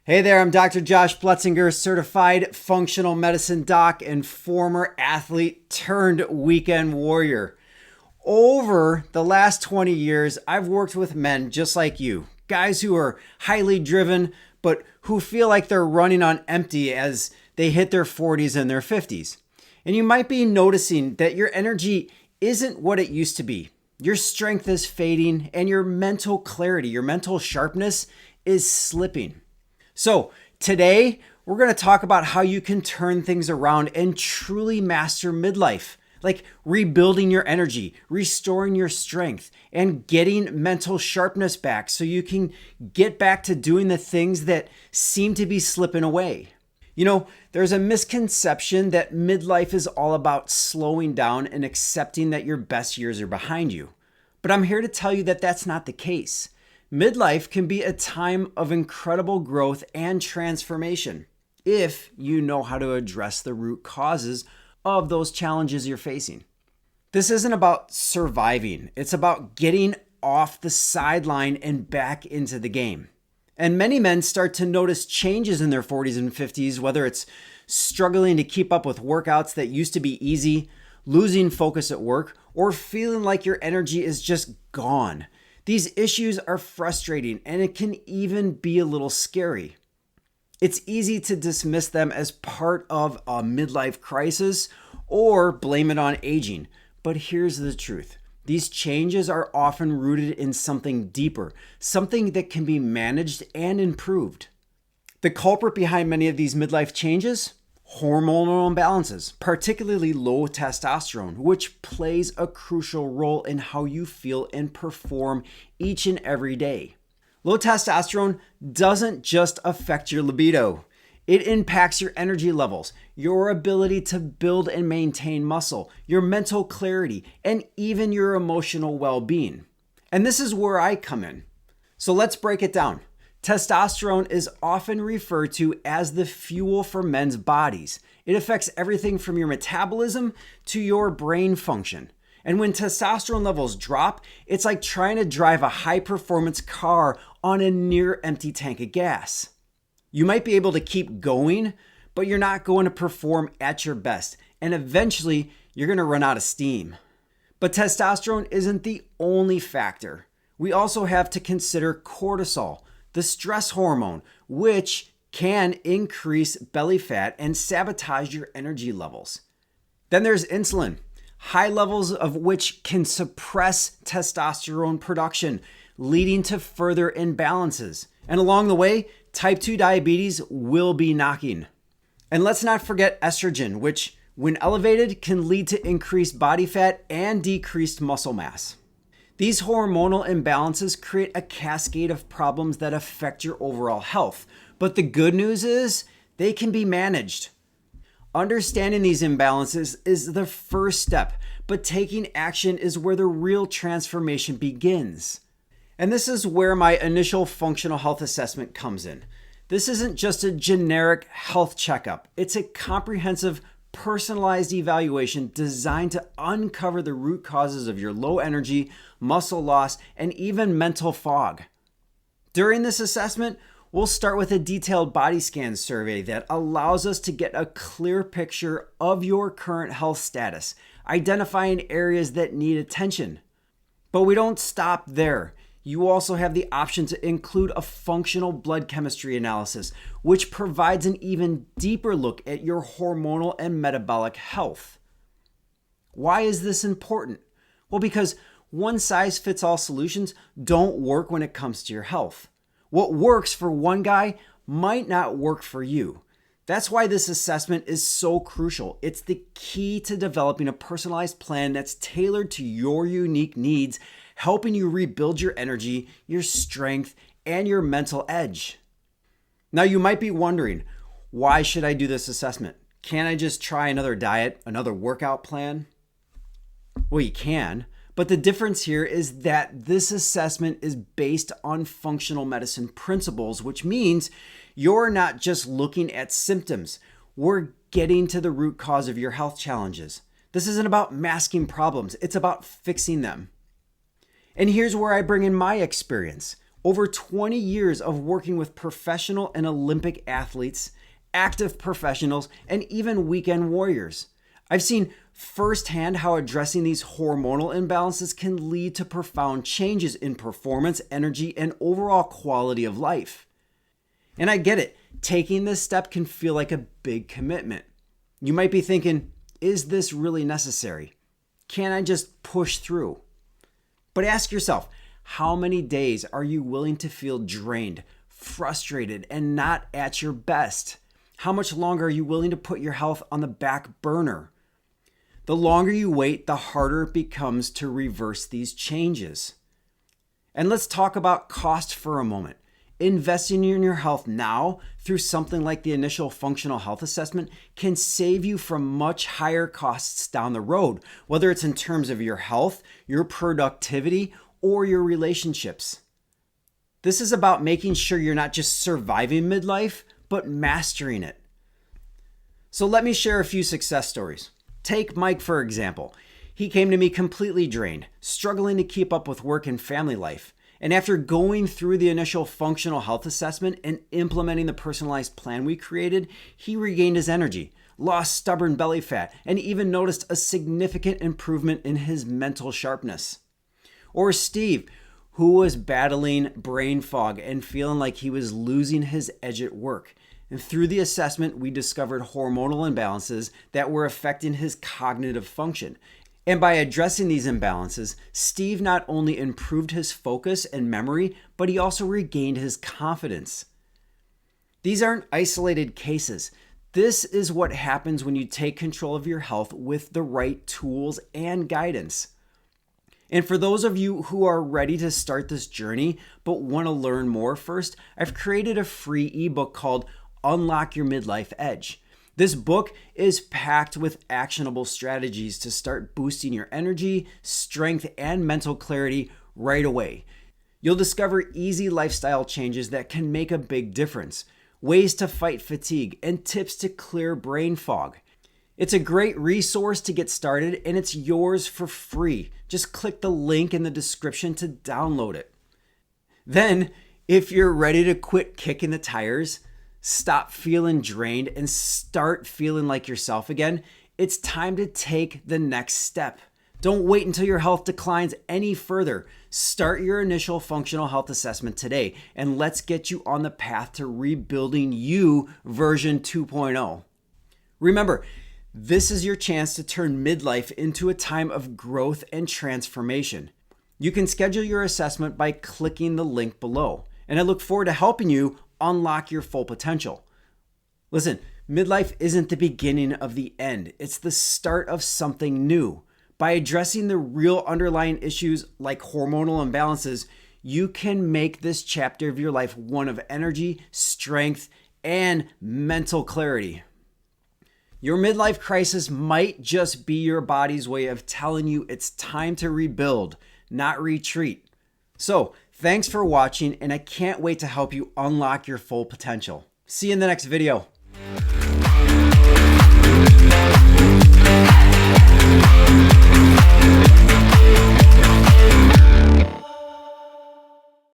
Hey there, I'm Dr. Josh Bletzinger, certified functional medicine doc and former athlete turned weekend warrior. Over the last 20 years, I've worked with men just like you, guys who are highly driven, but who feel like they're running on empty as they hit their 40s and their 50s. And you might be noticing that your energy isn't what it used to be. Your strength is fading and your mental clarity, your mental sharpness is slipping. So today we're going to talk about how you can turn things around and truly master midlife, like rebuilding your energy, restoring your strength, and getting mental sharpness back so you can get back to doing the things that seem to be slipping away. You know, there's a misconception that midlife is all about slowing down and accepting that your best years are behind you. But I'm here to tell you that that's not the case. Midlife can be a time of incredible growth and transformation if you know how to address the root causes of those challenges you're facing. This isn't about surviving. It's about getting off the sideline and back into the game. And many men start to notice changes in their 40s and 50s, whether it's struggling to keep up with workouts that used to be easy, losing focus at work, or feeling like your energy is just gone. These issues are frustrating and it can even be a little scary. It's easy to dismiss them as part of a midlife crisis or blame it on aging. But here's the truth. These changes are often rooted in something deeper, something that can be managed and improved. The culprit behind many of these midlife changes? Hormonal imbalances, particularly low testosterone, which plays a crucial role in how you feel and perform each and every day. Low testosterone doesn't just affect your libido. It impacts your energy levels, your ability to build and maintain muscle, your mental clarity, and even your emotional well-being. And this is where I come in. So let's break it down. Testosterone is often referred to as the fuel for men's bodies. It affects everything from your metabolism to your brain function. And when testosterone levels drop, it's like trying to drive a high-performance car on a near-empty tank of gas. You might be able to keep going, but you're not going to perform at your best. And eventually, you're going to run out of steam. But testosterone isn't the only factor. We also have to consider cortisol, the stress hormone, which can increase belly fat and sabotage your energy levels. Then there's insulin, high levels of which can suppress testosterone production, leading to further imbalances. And along the way, type 2 diabetes will be knocking. And let's not forget estrogen, which, when elevated, can lead to increased body fat and decreased muscle mass. These hormonal imbalances create a cascade of problems that affect your overall health. But the good news is they can be managed. Understanding these imbalances is the first step, but taking action is where the real transformation begins. And this is where my initial functional health assessment comes in. This isn't just a generic health checkup. It's a comprehensive, personalized evaluation designed to uncover the root causes of your low energy, muscle loss, and even mental fog. During this assessment, we'll start with a detailed body scan survey that allows us to get a clear picture of your current health status, identifying areas that need attention. But we don't stop there. You also have the option to include a functional blood chemistry analysis, which provides an even deeper look at your hormonal and metabolic health. Why is this important? Well, because one-size-fits-all solutions don't work when it comes to your health. What works for one guy might not work for you. That's why this assessment is so crucial. It's the key to developing a personalized plan that's tailored to your unique needs, helping you rebuild your energy, your strength, and your mental edge. Now, you might be wondering, why should I do this assessment? Can't I just try another diet, another workout plan? Well, you can, but the difference here is that this assessment is based on functional medicine principles, which means you're not just looking at symptoms. We're getting to the root cause of your health challenges. This isn't about masking problems. It's about fixing them. And here's where I bring in my experience. Over 20 years of working with professional and Olympic athletes, active professionals, and even weekend warriors, I've seen firsthand how addressing these hormonal imbalances can lead to profound changes in performance, energy, and overall quality of life. And I get it, taking this step can feel like a big commitment. You might be thinking, is this really necessary? Can I just push through? But ask yourself, how many days are you willing to feel drained, frustrated, and not at your best? How much longer are you willing to put your health on the back burner? The longer you wait, the harder it becomes to reverse these changes. And let's talk about cost for a moment. Investing in your health now through something like the initial functional health assessment can save you from much higher costs down the road, whether it's in terms of your health, your productivity, or your relationships. This is about making sure you're not just surviving midlife, but mastering it. So let me share a few success stories. Take Mike, for example. He came to me completely drained, struggling to keep up with work and family life. And after going through the initial functional health assessment and implementing the personalized plan we created, he regained his energy, lost stubborn belly fat, and even noticed a significant improvement in his mental sharpness. Or Steve, who was battling brain fog and feeling like he was losing his edge at work. And through the assessment, we discovered hormonal imbalances that were affecting his cognitive function. And by addressing these imbalances, Steve not only improved his focus and memory, but he also regained his confidence. These aren't isolated cases. This is what happens when you take control of your health with the right tools and guidance. And for those of you who are ready to start this journey but want to learn more first, I've created a free ebook called Unlock Your Midlife Edge. This book is packed with actionable strategies to start boosting your energy, strength, and mental clarity right away. You'll discover easy lifestyle changes that can make a big difference, ways to fight fatigue, and tips to clear brain fog. It's a great resource to get started, and it's yours for free. Just click the link in the description to download it. Then, if you're ready to quit kicking the tires, stop feeling drained, and start feeling like yourself again, it's time to take the next step. Don't wait until your health declines any further. Start your initial functional health assessment today, and let's get you on the path to rebuilding you version 2.0. Remember, this is your chance to turn midlife into a time of growth and transformation. You can schedule your assessment by clicking the link below, and I look forward to helping you unlock your full potential. Listen, midlife isn't the beginning of the end. It's the start of something new. By addressing the real underlying issues like hormonal imbalances, you can make this chapter of your life one of energy, strength, and mental clarity. Your midlife crisis might just be your body's way of telling you it's time to rebuild, not retreat. So, thanks for watching, and I can't wait to help you unlock your full potential. See you in the next video.